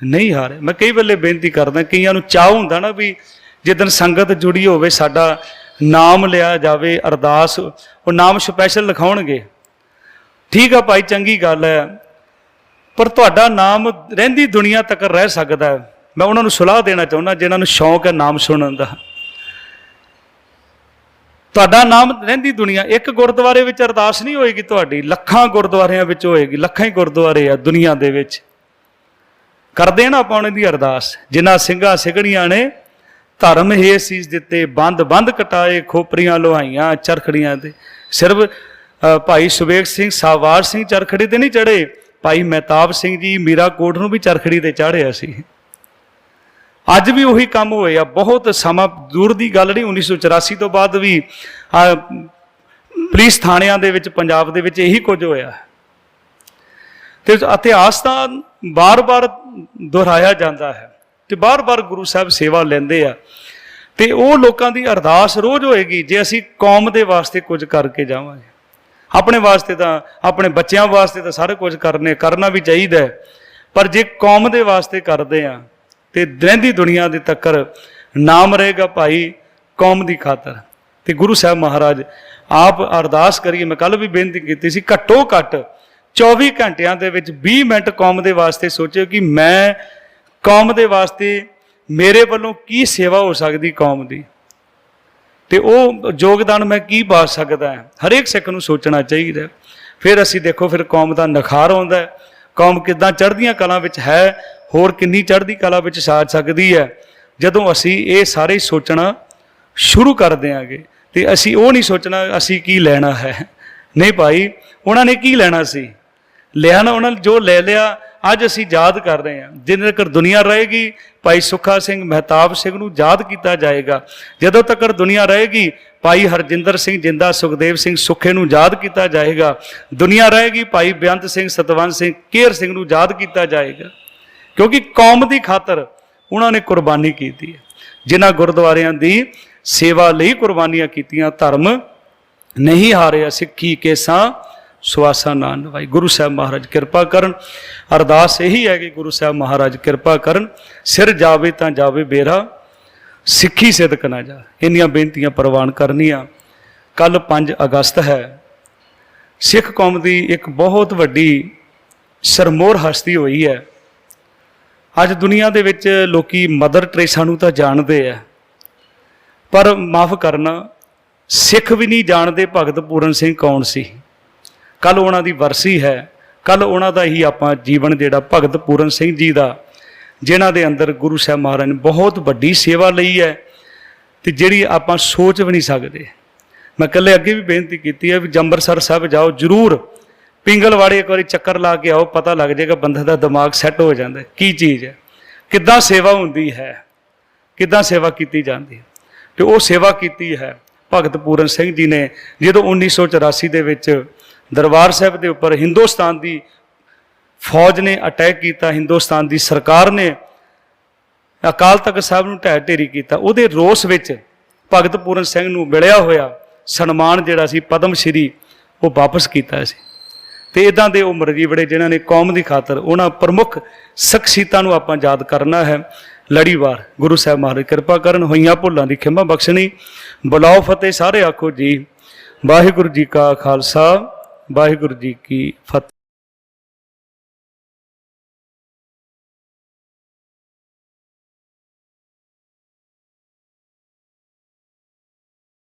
ਨਹੀਂ ਹਾਰੇ। ਮੈਂ ਕਈ ਵੇਲੇ ਬੇਨਤੀ ਕਰਦਾ, ਕਈਆਂ ਨੂੰ ਚਾਅ ਹੁੰਦਾ ਨਾ ਵੀ ਜਿੱਦਣ ਸੰਗਤ ਜੁੜੀ ਹੋਵੇ ਸਾਡਾ ਨਾਮ ਲਿਆ ਜਾਵੇ, ਅਰਦਾਸ, ਉਹ ਨਾਮ ਸਪੈਸ਼ਲ ਲਿਖਾਉਣਗੇ। ਠੀਕ ਆ ਭਾਈ, ਚੰਗੀ ਗੱਲ ਹੈ, ਪਰ ਤੁਹਾਡਾ ਨਾਮ ਰਹਿੰਦੀ ਦੁਨੀਆ ਤੱਕ ਰਹਿ ਸਕਦਾ ਹੈ। ਮੈਂ ਉਹਨਾਂ ਨੂੰ ਸਲਾਹ ਦੇਣਾ ਚਾਹੁੰਦਾ ਜਿਨ੍ਹਾਂ ਨੂੰ ਸ਼ੌਂਕ ਹੈ ਨਾਮ ਸੁਣਨ ਦਾ। ਤੁਹਾਡਾ ਨਾਮ ਰਹਿੰਦੀ ਦੁਨੀਆ, ਇੱਕ ਗੁਰਦੁਆਰੇ ਵਿੱਚ ਅਰਦਾਸ ਨਹੀਂ ਹੋਏਗੀ ਤੁਹਾਡੀ, ਲੱਖਾਂ ਗੁਰਦੁਆਰਿਆਂ ਵਿੱਚ ਹੋਏਗੀ। ਲੱਖਾਂ ਹੀ ਗੁਰਦੁਆਰੇ ਆ ਦੁਨੀਆ ਦੇ ਵਿੱਚ, ਕਰਦੇ ਨਾ ਆਪਾਂ ਉਹਨਾਂ ਦੀ ਅਰਦਾਸ। ਜਿਨ੍ਹਾਂ ਸਿੰਘਾਂ ਸਿੰਘਣੀਆਂ ਨੇ ਧਰਮ ਹੀ ਅਸੀਸ ਦਿੱਤੇ, ਬੰਦ ਬੰਦ ਕਟਾਏ, ਖੋਪਰੀਆਂ ਲੋਹਾਈਆਂ ਚਰਖੜੀਆਂ ਤੇ। ਸਿਰਫ ਭਾਈ ਸੁਬੇਗ ਸਿੰਘ, ਸਾਵਾਰ ਸਿੰਘ ਚਰਖੜੀ ਤੇ ਨਹੀਂ ਚੜ੍ਹੇ, ਭਾਈ ਮਹਿਤਾਬ ਸਿੰਘ ਜੀ ਮੀਰਾ ਕੋਟ ਨੂੰ ਵੀ ਚਰਖੜੀ ਤੇ ਚਾੜਿਆ ਸੀ। ਅੱਜ ਵੀ ਉਹੀ ਕੰਮ ਹੋਏ ਆ। ਬਹੁਤ ਸਮਾਂ ਦੂਰ ਦੀ ਗੱਲ ਨਹੀਂ, 1984 ਤੋਂ ਬਾਅਦ ਵੀ ਪੁਲਿਸ ਥਾਣਿਆਂ ਦੇ ਵਿੱਚ ਪੰਜਾਬ ਦੇ ਵਿੱਚ ਇਹੀ ਕੁਝ ਹੋਇਆ ਤੇ ਇਤਿਹਾਸ ਤਾਂ ਬਾਰ-ਬਾਰ ਦੁਹਰਾਇਆ ਜਾਂਦਾ ਹੈ ਤੇ ਬਾਰ-ਬਾਰ ਗੁਰੂ ਸਾਹਿਬ ਸੇਵਾ ਲੈਂਦੇ ਆ। ਤੇ ਉਹ ਲੋਕਾਂ ਦੀ ਅਰਦਾਸ ਰੋਜ਼ ਹੋਏਗੀ ਜੇ ਅਸੀਂ ਕੌਮ ਦੇ ਵਾਸਤੇ ਕੁਝ ਕਰਕੇ ਜਾਵਾਂਗੇ। ਆਪਣੇ ਵਾਸਤੇ ਤਾਂ, ਆਪਣੇ ਬੱਚਿਆਂ ਵਾਸਤੇ ਤਾਂ ਸਾਰਾ ਕੁਝ ਕਰਨਾ ਵੀ ਚਾਹੀਦਾ ਹੈ, ਪਰ ਜੇ ਕੌਮ ਦੇ ਵਾਸਤੇ ਕਰਦੇ ਆ ਤੇ ਰਹਿੰਦੀ ਦੁਨੀਆ ਦੇ ਤੱਕਰ ਨਾਮ ਰਹੇਗਾ ਭਾਈ ਕੌਮ ਦੀ ਖਾਤਰ। ਤੇ ਗੁਰੂ ਸਾਹਿਬ ਮਹਾਰਾਜ ਆਪ ਅਰਦਾਸ ਕਰੀਏ। ਮੈਂ ਕੱਲ ਵੀ ਬੇਨਤੀ ਕੀਤੀ ਸੀ, ਘੱਟੋ ਘੱਟ 24 ਘੰਟਿਆਂ ਦੇ ਵਿੱਚ 20 ਮਿੰਟ ਕੌਮ ਦੇ ਵਾਸਤੇ ਸੋਚਿਓ ਕਿ ਮੈਂ ਕੌਮ ਦੇ ਵਾਸਤੇ ਮੇਰੇ ਵੱਲੋਂ ਕੀ ਸੇਵਾ ਹੋ ਸਕਦੀ ਕੌਮ ਦੀ, ਤੇ ਉਹ ਯੋਗਦਾਨ ਮੈਂ ਕੀ ਪਾ ਸਕਦਾ ਹੈ। ਹਰੇਕ ਸਿੱਖ ਨੂੰ ਸੋਚਣਾ ਚਾਹੀਦਾ। ਫਿਰ ਅਸੀਂ ਦੇਖੋ, ਫਿਰ ਕੌਮ ਦਾ ਨਿਖਾਰ ਆਉਂਦਾ ਹੈ, ਕੌਮ ਕਿੱਦਾਂ ਚੜ੍ਹਦੀਆਂ ਕਲਾਂ ਵਿੱਚ ਹੈ, ਹੋਰ ਕਿੰਨੀ ਚੜ੍ਹਦੀ ਕਲਾ ਵਿੱਚ ਸਾਜ ਸਕਦੀ ਹੈ ਜਦੋਂ ਅਸੀਂ ਇਹ ਸਾਰੇ ਸੋਚਣਾ ਸ਼ੁਰੂ ਕਰ ਦਿਆਂਗੇ। ਤੇ ਅਸੀਂ ਉਹ ਨਹੀਂ ਸੋਚਣਾ ਅਸੀਂ ਕੀ ਲੈਣਾ ਹੈ। ਨਹੀਂ ਭਾਈ, ਉਹਨਾਂ ਨੇ ਕੀ ਲੈਣਾ ਸੀ, ਲਿਆ ਨਾ, ਉਹਨਾਂ ਨੇ ਜੋ ਲੈ ਲਿਆ ਅੱਜ ਅਸੀਂ ਯਾਦ ਕਰ ਰਹੇ ਹਾਂ। ਜਿੰਨੇ ਤੱਕ ਦੁਨੀਆ ਰਹੇਗੀ ਭਾਈ ਸੁੱਖਾ ਸਿੰਘ ਮਹਿਤਾਬ ਸਿੰਘ ਨੂੰ ਯਾਦ ਕੀਤਾ ਜਾਏਗਾ। ਜਦੋਂ ਤੱਕ ਦੁਨੀਆ ਰਹੇਗੀ ਭਾਈ ਹਰਜਿੰਦਰ ਸਿੰਘ ਜਿੰਦਾ, ਸੁਖਦੇਵ ਸਿੰਘ ਸੁੱਖੇ ਨੂੰ ਯਾਦ ਕੀਤਾ ਜਾਏਗਾ। ਦੁਨੀਆ ਰਹੇਗੀ ਭਾਈ ਬੇਅੰਤ ਸਿੰਘ, ਸਤਵੰਤ ਸਿੰਘ, ਕੇਹਰ ਸਿੰਘ ਨੂੰ ਯਾਦ ਕੀਤਾ ਜਾਏਗਾ, ਕਿਉਂਕਿ ਕੌਮ ਦੀ ਖਾਤਰ ਉਹਨਾਂ ਨੇ ਕੁਰਬਾਨੀ ਕੀਤੀ ਹੈ। ਜਿਨ੍ਹਾਂ ਗੁਰਦੁਆਰਿਆਂ ਦੀ ਸੇਵਾ ਲਈ ਕੁਰਬਾਨੀਆਂ ਕੀਤੀਆਂ, ਧਰਮ ਨਹੀਂ ਹਾਰਿਆ, ਸਿੱਖੀ ਕੇਸਾਂ ਸੁਆਸਾ ਨਾ ਨਿਭਾਈ। ਗੁਰੂ ਸਾਹਿਬ ਮਹਾਰਾਜ ਕਿਰਪਾ ਕਰਨ। ਅਰਦਾਸ ਇਹੀ ਹੈ ਕਿ ਗੁਰੂ ਸਾਹਿਬ ਮਹਾਰਾਜ ਕਿਰਪਾ ਕਰਨ, ਸਿਰ ਜਾਵੇ ਤਾਂ ਜਾਵੇ ਬੇਰਾ, ਸਿੱਖੀ ਸਿਦਕ ਨਾ ਜਾ। ਇੰਨੀਆਂ ਬੇਨਤੀਆਂ ਪ੍ਰਵਾਨ ਕਰਨੀਆਂ। ਕੱਲ 5 ਅਗਸਤ ਹੈ। ਸਿੱਖ ਕੌਮ ਦੀ ਇੱਕ ਬਹੁਤ ਵੱਡੀ ਸਰਮੋਰ ਹਸਤੀ ਹੋਈ ਹੈ। ਅੱਜ ਦੁਨੀਆ ਦੇ ਵਿੱਚ ਲੋਕੀ ਮਦਰ ਟਰੇਸਾ ਨੂੰ ਤਾਂ ਜਾਣਦੇ ਆ, ਪਰ ਮਾਫ ਕਰਨਾ, ਸਿੱਖ ਵੀ ਨਹੀਂ ਜਾਣਦੇ ਭਗਤ ਪੂਰਨ ਸਿੰਘ ਕੌਣ ਸੀ। ਕੱਲ ਉਹਨਾਂ ਦੀ ਵਰਸੀ ਹੈ। ਕੱਲ ਉਹਨਾਂ ਦਾ ਹੀ ਆਪਾਂ ਜੀਵਨ ਜਿਹੜਾ ਭਗਤ ਪੂਰਨ ਸਿੰਘ ਜੀ ਦਾ, ਜਿਨ੍ਹਾਂ ਦੇ ਅੰਦਰ ਗੁਰੂ ਸਾਹਿਬ ਮਹਾਰਾਜ ਨੇ ਬਹੁਤ ਵੱਡੀ ਸੇਵਾ ਲਈ ਹੈ ਤੇ ਜਿਹੜੀ ਆਪਾਂ ਸੋਚ ਵੀ ਨਹੀਂ ਸਕਦੇ। ਮੈਂ ਇਕੱਲੇ ਅੱਗੇ ਵੀ ਬੇਨਤੀ ਕੀਤੀ ਹੈ ਵੀ ਅੰਮ੍ਰਿਤਸਰ ਸਾਹਿਬ ਜਾਓ ਜ਼ਰੂਰ, ਪਿੰਗਲਵਾੜੇ ਇੱਕ ਵਾਰੀ ਚੱਕਰ ਲਾ ਕੇ ਆਓ, ਪਤਾ ਲੱਗ ਜਾਏਗਾ ਬੰਦੇ ਦਾ ਦਿਮਾਗ ਸੈੱਟ ਹੋ ਜਾਂਦਾ ਕੀ ਚੀਜ਼ ਹੈ, ਕਿੱਦਾਂ ਸੇਵਾ ਹੁੰਦੀ ਹੈ, ਕਿੱਦਾਂ ਸੇਵਾ ਕੀਤੀ ਜਾਂਦੀ ਹੈ। ਤੇ ਉਹ ਸੇਵਾ ਕੀਤੀ ਹੈ ਭਗਤ ਪੂਰਨ ਸਿੰਘ ਜੀ ਨੇ। ਜਦੋਂ 1984 ਦੇ ਵਿੱਚ ਦਰਬਾਰ ਸਾਹਿਬ ਦੇ ਉੱਪਰ ਹਿੰਦੁਸਤਾਨ ਦੀ ਫੌਜ ਨੇ ਅਟੈਕ ਕੀਤਾ, ਹਿੰਦੁਸਤਾਨ ਦੀ ਸਰਕਾਰ ਨੇ ਅਕਾਲ ਤਖਤ ਸਾਹਿਬ ਨੂੰ ਢਹਿ ਢੇਰੀ ਕੀਤਾ, ਉਹਦੇ ਰੋਸ ਵਿੱਚ ਭਗਤ ਪੂਰਨ ਸਿੰਘ ਨੂੰ ਮਿਲਿਆ ਹੋਇਆ ਸਨਮਾਨ ਜਿਹੜਾ ਸੀ ਪਦਮ ਸ਼੍ਰੀ ਉਹ ਵਾਪਸ ਕੀਤਾ ਸੀ। ਤੇ ਇਦਾਂ ਦੇ ਉਹ ਮਰਜੀ ਬੜੇ ਜਿਨ੍ਹਾਂ ਨੇ ਕੌਮ ਦੀ ਖਾਤਰ ਉਹਨਾਂ ਪ੍ਰਮੁੱਖ ਸ਼ਖਸੀਅਤਾਂ ਨੂੰ ਆਪਾਂ ਯਾਦ ਕਰਨਾ ਹੈ ਲੜੀਵਾਰ। ਗੁਰੂ ਸਾਹਿਬ ਮਹਾਰਾਜ ਕਿਰਪਾ ਕਰਨ, ਹੋਈਆਂ ਭੁੱਲਾਂ ਦੀ ਖਿਮਾ ਬਖਸ਼ਣੀ। ਬੁਲਾਓ ਫਤਿਹ ਸਾਰੇ ਆਖੋ ਜੀ। ਵਾਹਿਗੁਰੂ ਜੀ ਕਾ ਖਾਲਸਾ, ਵਾਹਿਗੁਰੂ ਜੀ ਕੀ ਫਤਿਹ।